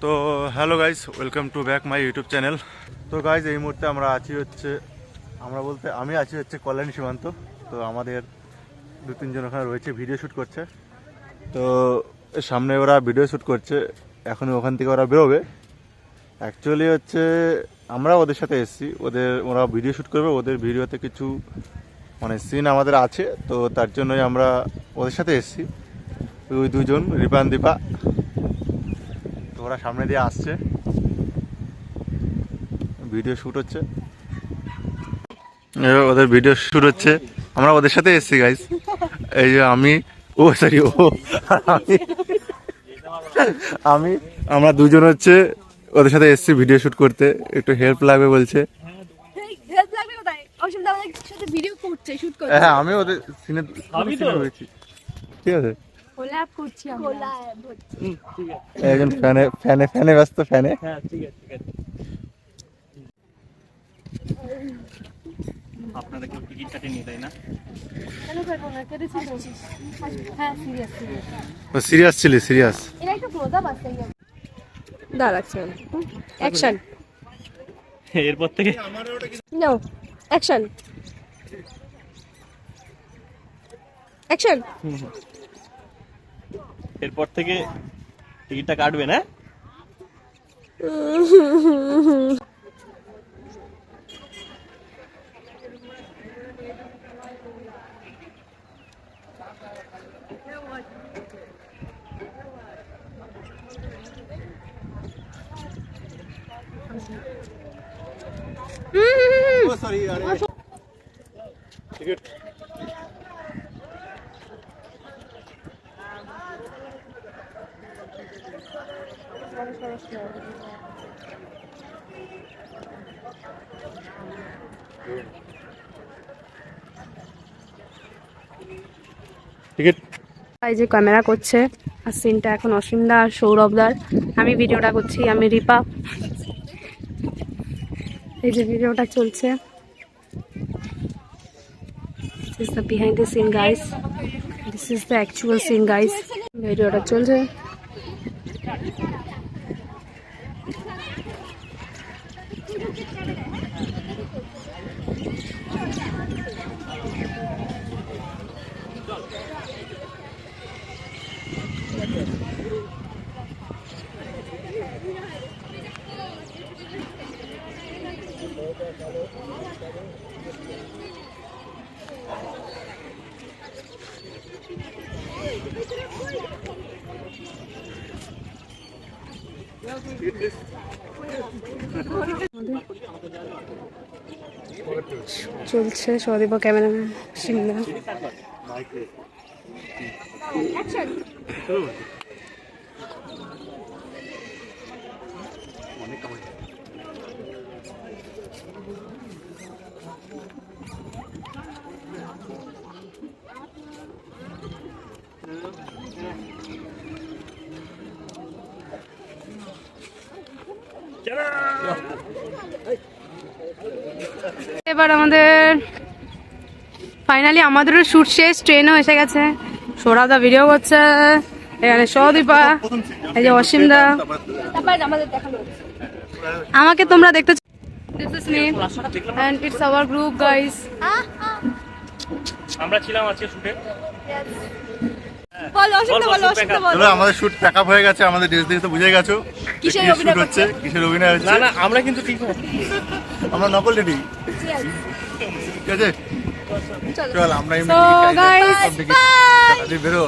তো hello guys, welcome to back my YouTube channel. তো guys, এই মুহূর্তে আমরা আছি হচ্ছে আমি আছি হচ্ছে কল্যাণী সীমান্ত। তো আমাদের দু তিনজন ওখানে রয়েছে, ভিডিও শ্যুট করছে। তো সামনে ওরা ভিডিও শ্যুট করছে, এখন ওখান থেকে ওরা বেরোবে। অ্যাকচুয়ালি হচ্ছে আমরা ওদের সাথে এসেছি, ওরা ভিডিও শ্যুট করবে, ওদের ভিডিওতে কিছু মানে সিন আমাদের আছে, তো তার জন্যই আমরা ওদের সাথে এসেছি। ওই দুজন রিপান দীপা, তো ওরা সামনে দিয়ে আসছে, ভিডিও শ্যুট হচ্ছে, ওদের ভিডিও শ্যুট হচ্ছে, আমরা ওদের সাথে এসেছি গাইস। এই যে আমরা দুজন হচ্ছে ওদের সাথে এসেছি ভিডিও শ্যুট করতে। একটু হেল্প লাগবে বলছে। হ্যাঁ, আমি ওদের সিনে রয়েছি, ঠিক আছে। একজন ফ্যানে ব্যস্ত, ফ্যানে। আপনারা কেউ টিকিট কাটেনি তাই না? সিরিয়াস ছিলি? সিরিয়াস অ্যাকশন এরপর থেকে নো অ্যাকশন অ্যাকশন এরপর থেকে টিকিটটা কাটবে না? টিকিট। এই যে ক্যামেরা করছে, আর সিনটা এখন অসীমদা আর সৌরভদার। আমি ভিডিওটা করছি, আমি রিপা। এই যে ভিডিওটা চলছে, this is the behind the scene guys, this is the actual scene guys. ভিডিওটা চলছে। চলছে সদীপ ক্যামেরাম্যান সিমলা। এবার আমাদের ফাইনালি আমাদেরও শুট শেষ, ট্রেনও এসে গেছে। সৌরভদা ভিডিও করছে, এখানে সদীপা, এই যে অসীমদা। আমাকে তোমরা দেখতে, this is me and it's our group guys. আমরা ছিলাম আজকে শুটে। চলো, আমাদের শুট প্যাক আপ হয়ে গেছে, আমাদের ড্রেস দেখে তো বুঝে গেছো কিসের শুট হচ্ছে, কিসের অভিনয় হচ্ছে। না আমরা কিন্তু ঠিক আমরা নকল রেডি, ঠিক আছে। চল আমরা So guys, bye. বেরো।